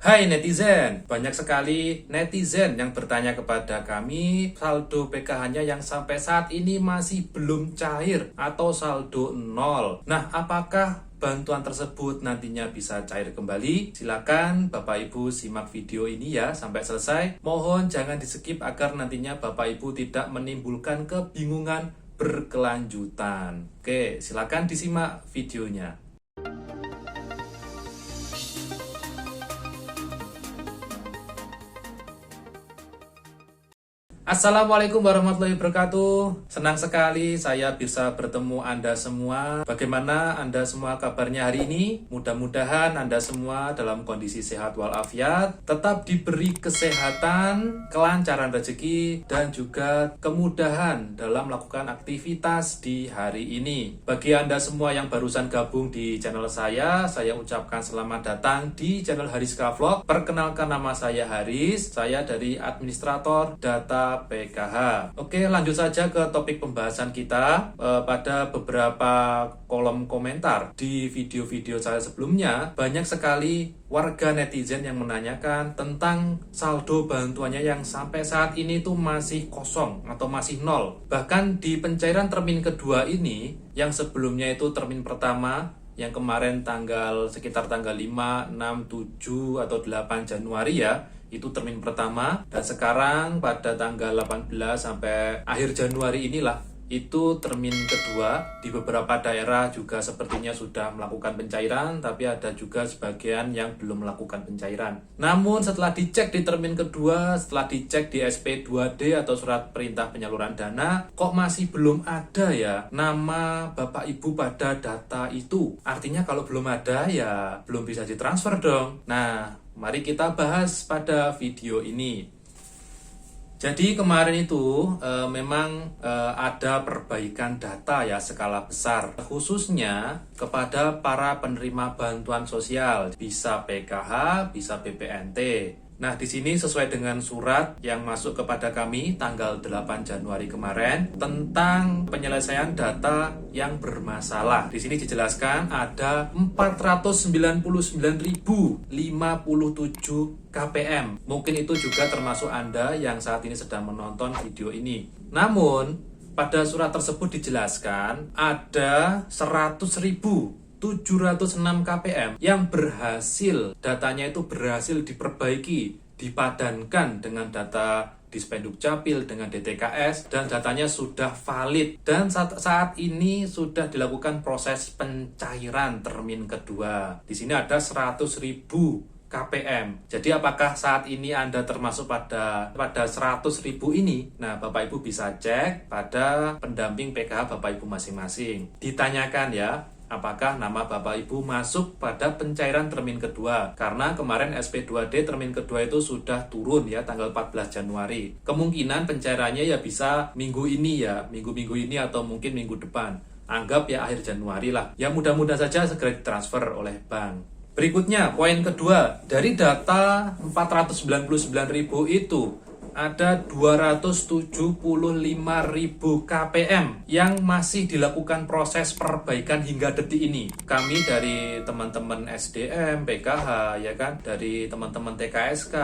Hai netizen, banyak sekali netizen yang bertanya kepada kami saldo PKH-nya yang sampai saat ini masih belum cair atau saldo nol. Nah, apakah bantuan tersebut nantinya bisa cair kembali? Silakan Bapak Ibu simak video ini ya sampai selesai. Mohon jangan di-skip agar nantinya Bapak Ibu tidak menimbulkan kebingungan berkelanjutan. Oke, silakan disimak videonya. Assalamualaikum warahmatullahi wabarakatuh. Senang sekali saya bisa bertemu Anda semua. Bagaimana Anda semua kabarnya hari ini? Mudah-mudahan Anda semua dalam kondisi sehat walafiat, tetap diberi kesehatan, kelancaran rezeki, dan juga kemudahan dalam melakukan aktivitas di hari ini. Bagi Anda semua yang barusan gabung di channel saya ucapkan selamat datang di channel Hariska Vlog. Perkenalkan, nama saya Haris, saya dari administrator data PKH. Oke, lanjut saja ke topik pembahasan kita. Pada beberapa kolom komentar di video-video saya sebelumnya, banyak sekali warga netizen yang menanyakan tentang saldo bantuannya yang sampai saat ini tuh masih kosong atau masih nol. Bahkan di pencairan termin kedua ini, yang sebelumnya itu termin pertama, yang kemarin sekitar tanggal 5, 6, 7, atau 8 Januari ya, itu termin pertama, dan sekarang pada tanggal 18 sampai akhir Januari inilah itu termin kedua. Di beberapa daerah juga sepertinya sudah melakukan pencairan, tapi ada juga sebagian yang belum melakukan pencairan. Namun setelah dicek di termin kedua, setelah dicek di SP2D atau surat perintah penyaluran dana, kok masih belum ada ya nama Bapak Ibu pada data itu. Artinya kalau belum ada ya belum bisa ditransfer dong. Nah, mari kita bahas pada video ini. Jadi kemarin itu memang ada perbaikan data ya skala besar, khususnya kepada para penerima bantuan sosial, bisa PKH, bisa BPNT. Nah, di sini sesuai dengan surat yang masuk kepada kami tanggal 8 Januari kemarin tentang penyelesaian data yang bermasalah. Di sini dijelaskan ada 499.057 KPM. Mungkin itu juga termasuk Anda yang saat ini sedang menonton video ini. Namun, pada surat tersebut dijelaskan ada 100.706 KPM yang berhasil, datanya itu berhasil diperbaiki, dipadankan dengan data Dispenduk Capil dengan DTKS, dan datanya sudah valid, dan saat ini sudah dilakukan proses pencairan termin kedua. Di sini ada 100.000 KPM. Jadi apakah saat ini Anda termasuk pada 100.000 ini? Nah, Bapak Ibu bisa cek pada pendamping PKH Bapak Ibu masing-masing. Ditanyakan ya, apakah nama Bapak Ibu masuk pada pencairan termin kedua? Karena kemarin SP2D termin kedua itu sudah turun ya tanggal 14 Januari. Kemungkinan pencairannya ya bisa minggu ini ya, minggu ini atau mungkin minggu depan. Anggap ya akhir Januari lah. Ya mudah-mudahan saja segera ditransfer oleh bank. Berikutnya, poin kedua, dari data 499.000 itu ada 275.000 KPM yang masih dilakukan proses perbaikan hingga detik ini. Kami dari teman-teman SDM, PKH, ya kan, dari teman-teman TKSK,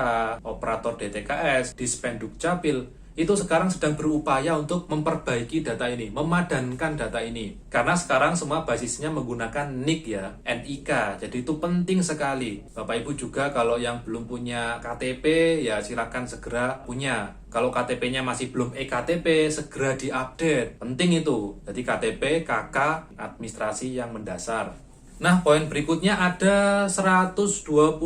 operator DTKS, Dispenduk Capil, itu sekarang sedang berupaya untuk memperbaiki data ini, memadankan data ini. Karena sekarang semua basisnya menggunakan NIK ya, NIK. Jadi itu penting sekali. Bapak Ibu juga kalau yang belum punya KTP, ya silakan segera punya. Kalau KTP-nya masih belum eKTP, segera diupdate. Penting itu. Jadi KTP, KK, administrasi yang mendasar. Nah, poin berikutnya ada 123.000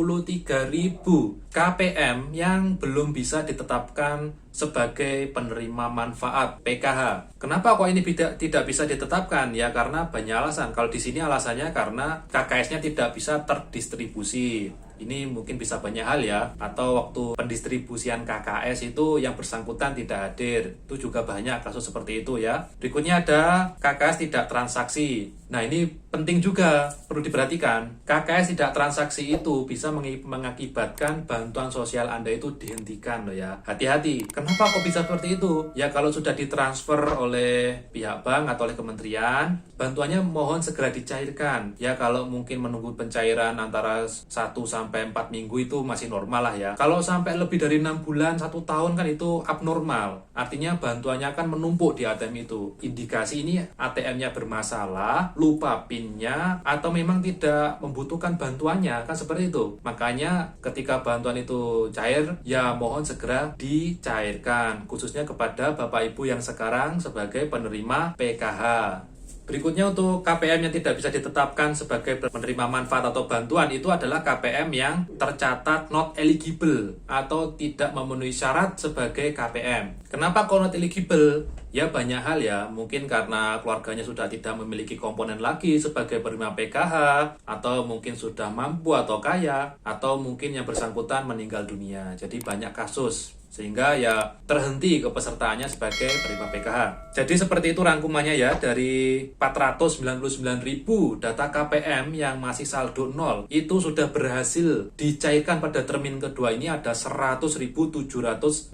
KPM yang belum bisa ditetapkan sebagai penerima manfaat PKH. Kenapa kok ini tidak bisa ditetapkan? Ya karena banyak alasan. Kalau di sini alasannya karena KKS-nya tidak bisa terdistribusi. Ini mungkin bisa banyak hal ya. Atau waktu pendistribusian KKS itu yang bersangkutan tidak hadir. Itu juga banyak kasus seperti itu ya. Berikutnya ada KKS tidak transaksi. Nah, ini penting juga perlu diperhatikan, KKS tidak transaksi itu bisa mengakibatkan bantuan sosial Anda itu dihentikan loh ya. Hati-hati. Kenapa kok bisa seperti itu? Ya kalau sudah ditransfer oleh pihak bank atau oleh kementerian, bantuannya mohon segera dicairkan. Ya kalau mungkin menunggu pencairan antara 1 sampai 4 minggu itu masih normal lah ya. Kalau sampai lebih dari 6 bulan, 1 tahun kan itu abnormal. Artinya bantuannya akan menumpuk di ATM itu. Indikasi ini ATM-nya bermasalah, lupa PIN-nya, atau memang tidak membutuhkan bantuannya, kan seperti itu. Makanya ketika bantuan itu cair, ya mohon segera dicairkan, khususnya kepada Bapak Ibu yang sekarang sebagai penerima PKH. Berikutnya untuk KPM yang tidak bisa ditetapkan sebagai penerima manfaat atau bantuan itu adalah KPM yang tercatat not eligible atau tidak memenuhi syarat sebagai KPM. Kenapa kok not eligible? Ya banyak hal ya, mungkin karena keluarganya sudah tidak memiliki komponen lagi sebagai penerima PKH, atau mungkin sudah mampu atau kaya, atau mungkin yang bersangkutan meninggal dunia. Jadi banyak kasus sehingga ya terhenti kepesertaannya sebagai penerima PKH. Jadi seperti itu rangkumannya ya, dari 499.000 data KPM yang masih saldo 0 itu sudah berhasil dicairkan pada termin kedua ini ada 100.776.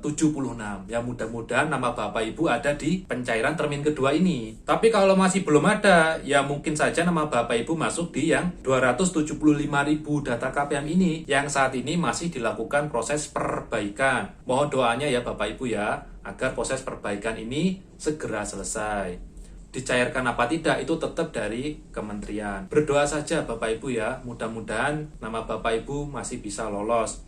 Ya mudah-mudahan nama Bapak Ibu ada di pencairan termin kedua ini. Tapi kalau masih belum ada, ya mungkin saja nama Bapak Ibu masuk di yang 275.000 data KPM ini yang saat ini masih dilakukan proses perbaikan. Mohon doanya ya Bapak Ibu ya, agar proses perbaikan ini segera selesai. Dicairkan apa tidak itu tetap dari kementerian. Berdoa saja Bapak Ibu ya, mudah-mudahan nama Bapak Ibu masih bisa lolos.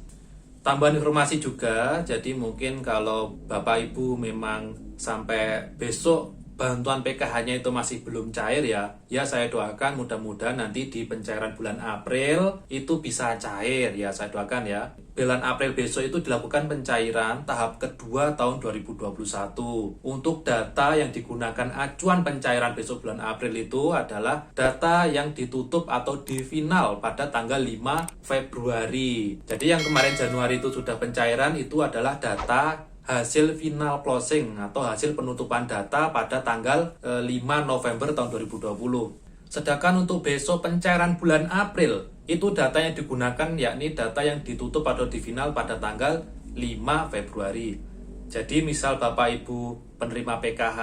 Tambahan informasi juga, jadi mungkin kalau Bapak Ibu memang sampai besok bantuan PKH-nya itu masih belum cair ya saya doakan mudah-mudahan nanti di pencairan bulan April itu bisa cair ya, saya doakan ya. Bulan April besok itu dilakukan pencairan tahap kedua tahun 2021. Untuk data yang digunakan acuan pencairan besok bulan April itu adalah data yang ditutup atau di final pada tanggal 5 Februari. Jadi yang kemarin Januari itu sudah pencairan itu adalah data hasil final closing atau hasil penutupan data pada tanggal 5 November tahun 2020. Sedangkan untuk besok pencairan bulan April, itu data yang digunakan yakni data yang ditutup atau di final pada tanggal 5 Februari. Jadi misal Bapak Ibu penerima PKH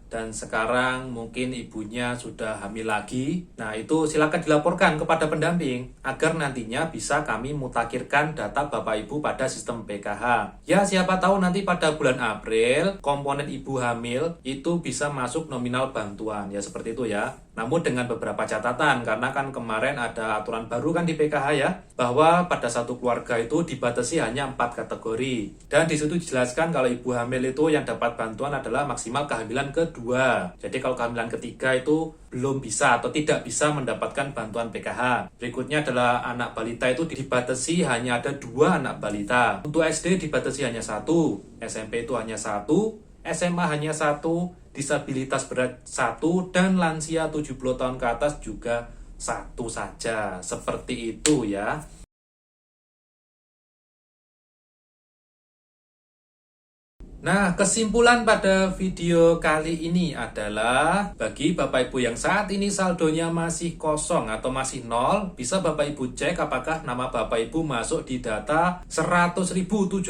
dan sekarang mungkin ibunya sudah hamil lagi, nah itu silakan dilaporkan kepada pendamping agar nantinya bisa kami mutakhirkan data Bapak Ibu pada sistem PKH. Ya siapa tahu nanti pada bulan April komponen ibu hamil itu bisa masuk nominal bantuan, ya seperti itu ya. Namun dengan beberapa catatan, karena kan kemarin ada aturan baru kan di PKH ya, bahwa pada satu keluarga itu dibatasi hanya 4 kategori. Dan di situ dijelaskan kalau ibu hamil itu yang dapat bantuan adalah maksimal kehamilan kedua. Jadi kalau kehamilan ketiga itu belum bisa atau tidak bisa mendapatkan bantuan PKH. Berikutnya adalah anak balita itu dibatasi hanya ada 2 anak balita. Untuk SD dibatasi hanya 1, SMP itu hanya 1, SMA hanya 1, disabilitas berat 1, dan lansia 70 tahun ke atas juga 1 saja. Seperti itu ya. Nah, kesimpulan pada video kali ini adalah bagi Bapak Ibu yang saat ini saldonya masih kosong atau masih 0, bisa Bapak Ibu cek apakah nama Bapak Ibu masuk di data 100.776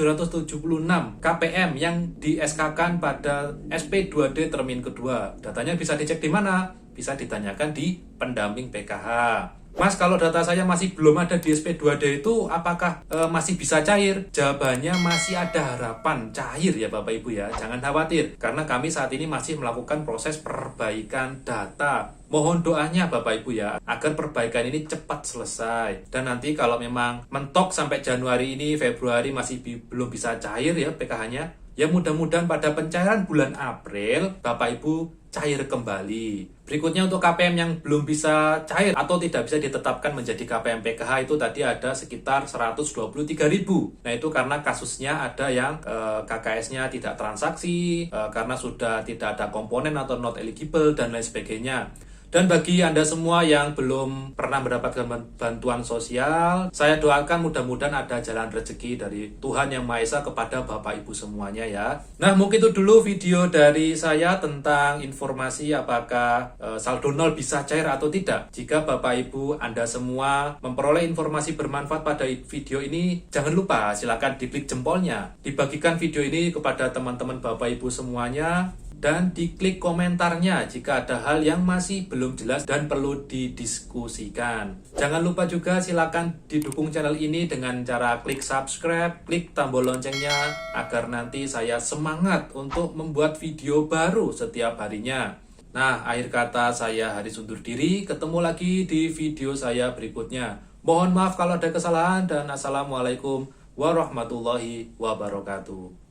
KPM yang di SK-kan pada SP2D termin kedua. Datanya bisa dicek di mana? Bisa ditanyakan di pendamping PKH. Mas, kalau data saya masih belum ada di SP2D itu, apakah masih bisa cair? Jawabannya masih ada harapan cair ya Bapak Ibu ya. Jangan khawatir, karena kami saat ini masih melakukan proses perbaikan data. Mohon doanya Bapak Ibu ya, agar perbaikan ini cepat selesai. Dan nanti kalau memang mentok sampai Januari ini, Februari masih belum bisa cair ya PKH-nya, ya mudah-mudahan pada pencairan bulan April, Bapak Ibu cair kembali. Berikutnya untuk KPM yang belum bisa cair atau tidak bisa ditetapkan menjadi KPM PKH itu tadi ada sekitar 123.000. Nah itu karena kasusnya ada yang KKS-nya tidak transaksi, karena sudah tidak ada komponen atau not eligible dan lain sebagainya. Dan bagi Anda semua yang belum pernah mendapatkan bantuan sosial, saya doakan mudah-mudahan ada jalan rezeki dari Tuhan Yang Maha Esa kepada Bapak Ibu semuanya ya. Nah, mungkin itu dulu video dari saya tentang informasi apakah saldo nol bisa cair atau tidak. Jika Bapak Ibu Anda semua memperoleh informasi bermanfaat pada video ini, jangan lupa silakan diklik jempolnya. Dibagikan video ini kepada teman-teman Bapak Ibu semuanya. Dan diklik komentarnya jika ada hal yang masih belum jelas dan perlu didiskusikan. Jangan lupa juga silakan didukung channel ini dengan cara klik subscribe, klik tombol loncengnya agar nanti saya semangat untuk membuat video baru setiap harinya. Nah, akhir kata saya Haris undur diri, ketemu lagi di video saya berikutnya. Mohon maaf kalau ada kesalahan dan assalamualaikum warahmatullahi wabarakatuh.